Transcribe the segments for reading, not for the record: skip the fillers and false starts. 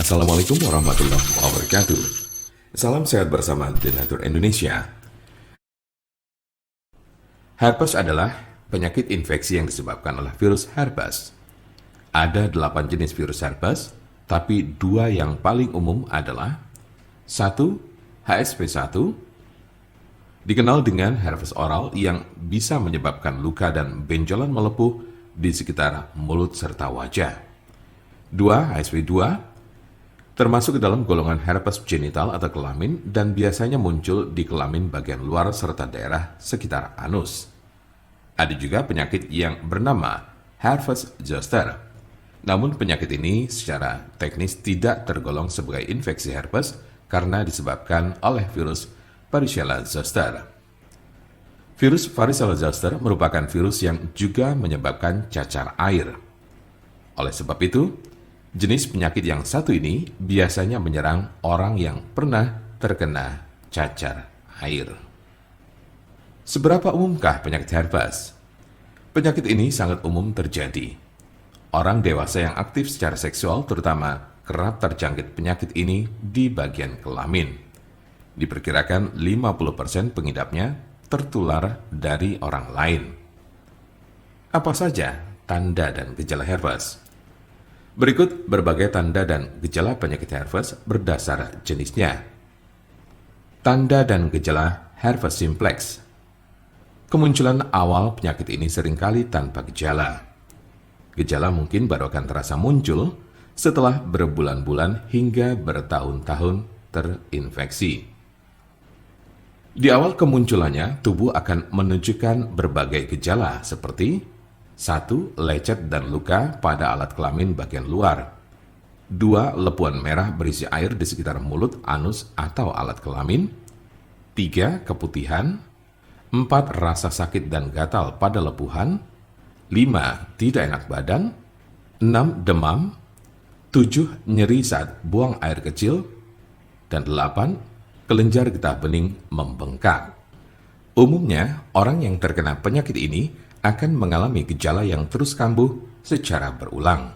Assalamualaikum warahmatullahi wabarakatuh. Salam sehat bersama Denatur Indonesia. Herpes adalah penyakit infeksi yang disebabkan oleh virus herpes. Ada 8 jenis virus herpes, tapi 2 yang paling umum adalah 1. HSV1, dikenal dengan herpes oral yang bisa menyebabkan luka dan benjolan melepuh di sekitar mulut serta wajah. 2. HSV2, termasuk ke dalam golongan herpes genital atau kelamin dan biasanya muncul di kelamin bagian luar serta daerah sekitar anus. Ada juga penyakit yang bernama herpes zoster. Namun penyakit ini secara teknis tidak tergolong sebagai infeksi herpes karena disebabkan oleh virus Varicella zoster. Virus Varicella zoster merupakan virus yang juga menyebabkan cacar air. Oleh sebab itu, jenis penyakit yang satu ini biasanya menyerang orang yang pernah terkena cacar air. Seberapa umumkah penyakit herpes? Penyakit ini sangat umum terjadi. Orang dewasa yang aktif secara seksual terutama kerap terjangkit penyakit ini di bagian kelamin. Diperkirakan 50% pengidapnya tertular dari orang lain. Apa saja tanda dan gejala herpes? Berikut berbagai tanda dan gejala penyakit herpes berdasar jenisnya. Tanda dan gejala herpes simplex. Kemunculan awal penyakit ini seringkali tanpa gejala. Gejala mungkin baru akan terasa muncul setelah berbulan-bulan hingga bertahun-tahun terinfeksi. Di awal kemunculannya, tubuh akan menunjukkan berbagai gejala seperti 1. Lecet dan luka pada alat kelamin bagian luar. 2. Lepuan merah berisi air di sekitar mulut, anus, atau alat kelamin. 3. Keputihan. 4. Rasa sakit dan gatal pada lepuhan. 5. Tidak enak badan. 6. Demam. 7. Nyeri saat buang air kecil. Dan 8. Kelenjar getah bening membengkak. Umumnya, orang yang terkena penyakit ini akan mengalami gejala yang terus kambuh secara berulang.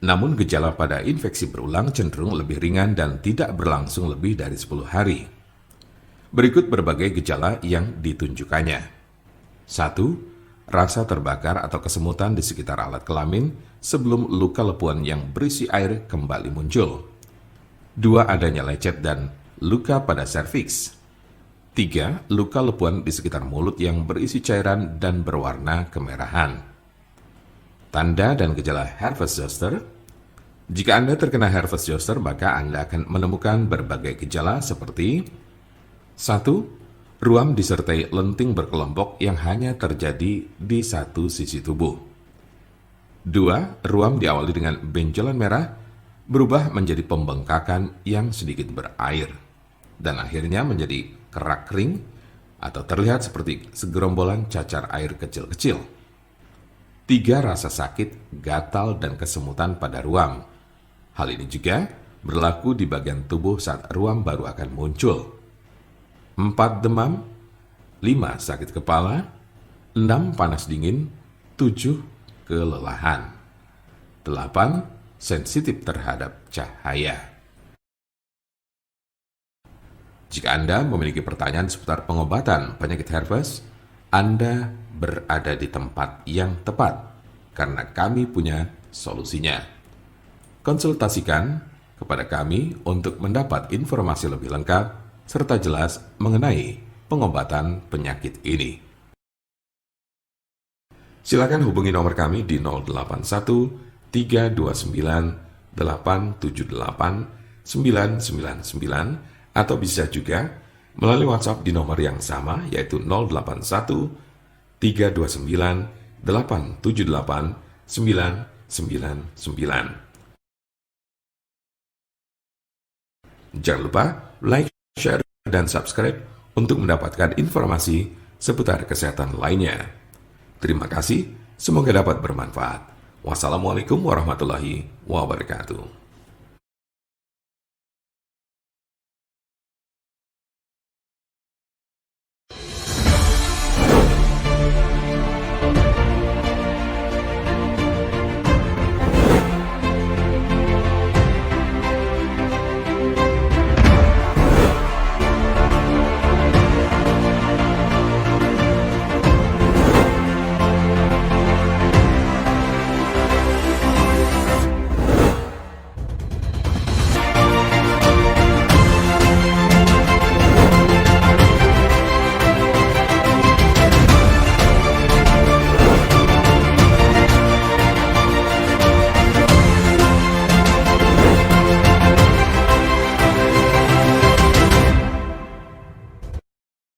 Namun gejala pada infeksi berulang cenderung lebih ringan dan tidak berlangsung lebih dari 10 hari. Berikut berbagai gejala yang ditunjukkannya. 1. Rasa terbakar atau kesemutan di sekitar alat kelamin sebelum luka lepuan yang berisi air kembali muncul. 2. Adanya lecet dan luka pada serviks. 3. Luka lepuan di sekitar mulut yang berisi cairan dan berwarna kemerahan. Tanda dan gejala herpes zoster. Jika Anda terkena herpes zoster, maka Anda akan menemukan berbagai gejala seperti 1. Ruam disertai lenting berkelompok yang hanya terjadi di satu sisi tubuh. 2. Ruam diawali dengan benjolan merah berubah menjadi pembengkakan yang sedikit berair dan akhirnya menjadi kerak kering atau terlihat seperti segerombolan cacar air kecil-kecil. 3. Rasa sakit, gatal, dan kesemutan pada ruam. Hal ini juga berlaku di bagian tubuh saat ruam baru akan muncul. 4. Demam. 5. Sakit kepala. 6. Panas dingin. 7. Kelelahan. 8. Sensitif terhadap cahaya. Jika Anda memiliki pertanyaan seputar pengobatan penyakit herpes, Anda berada di tempat yang tepat karena kami punya solusinya. Konsultasikan kepada kami untuk mendapat informasi lebih lengkap serta jelas mengenai pengobatan penyakit ini. Silakan hubungi nomor kami di 081 329 878 999 atau bisa juga melalui WhatsApp di nomor yang sama yaitu 081 329 878 999. Jangan lupa like, share, dan subscribe untuk mendapatkan informasi seputar kesehatan lainnya. Terima kasih, semoga dapat bermanfaat. Wassalamualaikum warahmatullahi wabarakatuh.